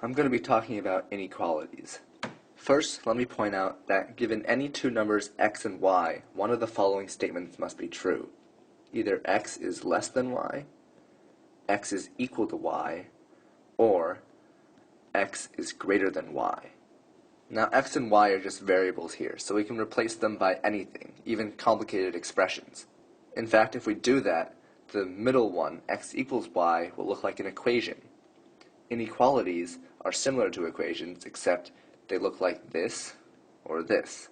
I'm going to be talking about inequalities. First, let me point out that given any two numbers x and y, one of the following statements must be true. Either x is less than y, x is equal to y, or x is greater than y. Now x and y are just variables here, so we can replace them by anything, even complicated expressions. In fact, if we do that, the middle one, x equals y, will look like an equation. Inequalities are similar to equations, except they look like this or this.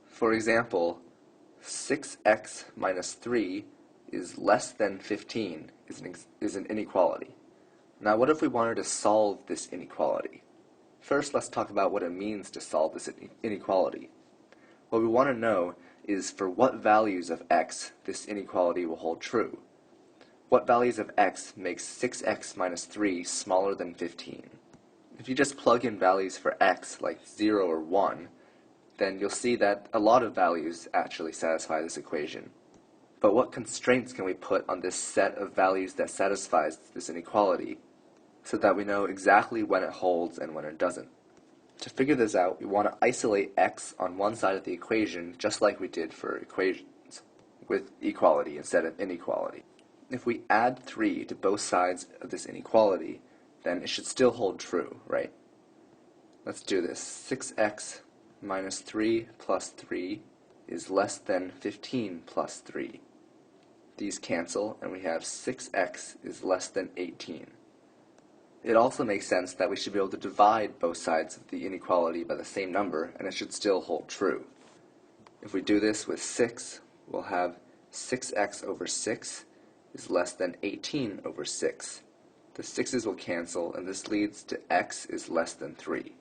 For example, 6x minus 3 is less than 15 is an inequality. Now what if we wanted to solve this inequality? First, let's talk about what it means to solve this inequality. What we want to know is for what values of x this inequality will hold true. What values of x makes 6x minus 3 smaller than 15? If you just plug in values for x, like 0 or 1, then you'll see that a lot of values actually satisfy this equation. But what constraints can we put on this set of values that satisfies this inequality so that we know exactly when it holds and when it doesn't? To figure this out, we want to isolate x on one side of the equation just like we did for equations, with equality instead of inequality. If we add 3 to both sides of this inequality, then it should still hold true, right? Let's do this. 6x minus 3 plus 3 is less than 15 plus 3. These cancel, and we have 6x is less than 18. It also makes sense that we should be able to divide both sides of the inequality by the same number, and it should still hold true. If we do this with 6, we'll have 6x over 6 is less than 18 over 6. The 6's will cancel, and this leads to x is less than 3.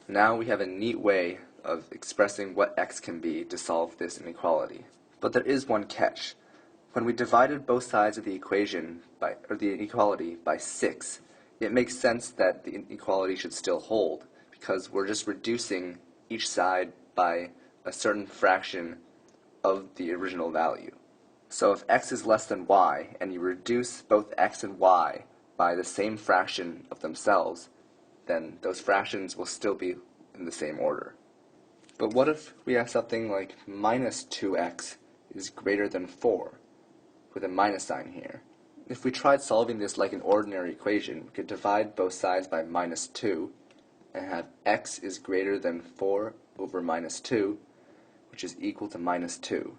Now we have a neat way of expressing what x can be to solve this inequality. But there is one catch. When we divided both sides of the equation, the inequality, by 6, it makes sense that the inequality should still hold, because we're just reducing each side by a certain fraction of the original value. So if x is less than y, and you reduce both x and y by the same fraction of themselves, then those fractions will still be in the same order. But what if we have something like minus 2x is greater than 4, with a minus sign here? If we tried solving this like an ordinary equation, we could divide both sides by minus 2, and have x is greater than 4 over minus 2, which is equal to minus 2.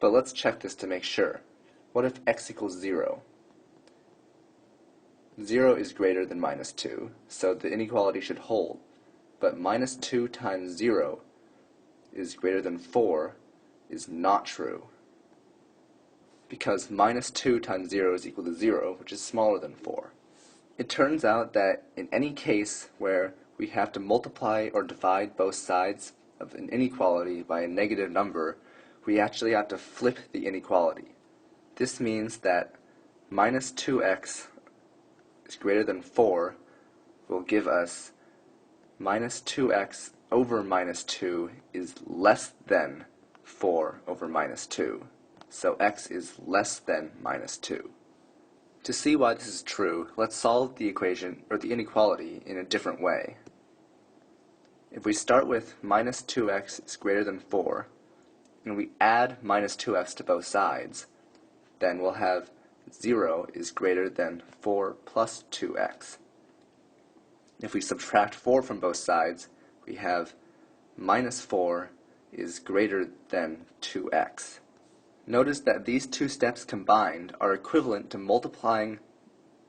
But let's check this to make sure. What if x equals 0? 0 is greater than minus 2, so the inequality should hold. But minus 2 times 0 is greater than 4 is not true, because minus 2 times 0 is equal to 0, which is smaller than 4. It turns out that in any case where we have to multiply or divide both sides of an inequality by a negative number, we actually have to flip the inequality. This means that minus 2x is greater than 4 will give us minus 2x over minus 2 is less than 4 over minus 2. So x is less than minus 2. To see why this is true, let's solve the equation, or the inequality, in a different way. If we start with minus 2x is greater than 4, and we add minus 2x to both sides, then we'll have 0 is greater than 4 plus 2x. If we subtract 4 from both sides, we have minus 4 is greater than 2x. Notice that these two steps combined are equivalent to multiplying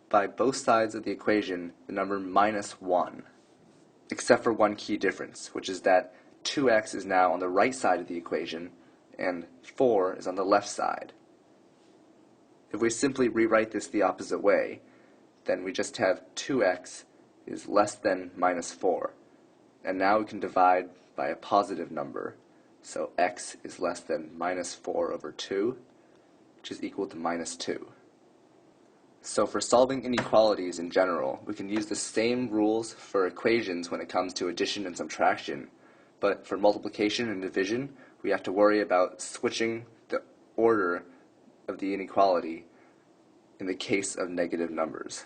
by both sides of the equation the number minus 1, except for one key difference, which is that 2x is now on the right side of the equation, and 4 is on the left side. If we simply rewrite this the opposite way, then we just have 2x is less than minus 4. And now we can divide by a positive number. So x is less than minus 4 over 2, which is equal to minus 2. So for solving inequalities in general, we can use the same rules for equations when it comes to addition and subtraction. But for multiplication and division, we have to worry about switching the order of the inequality in the case of negative numbers.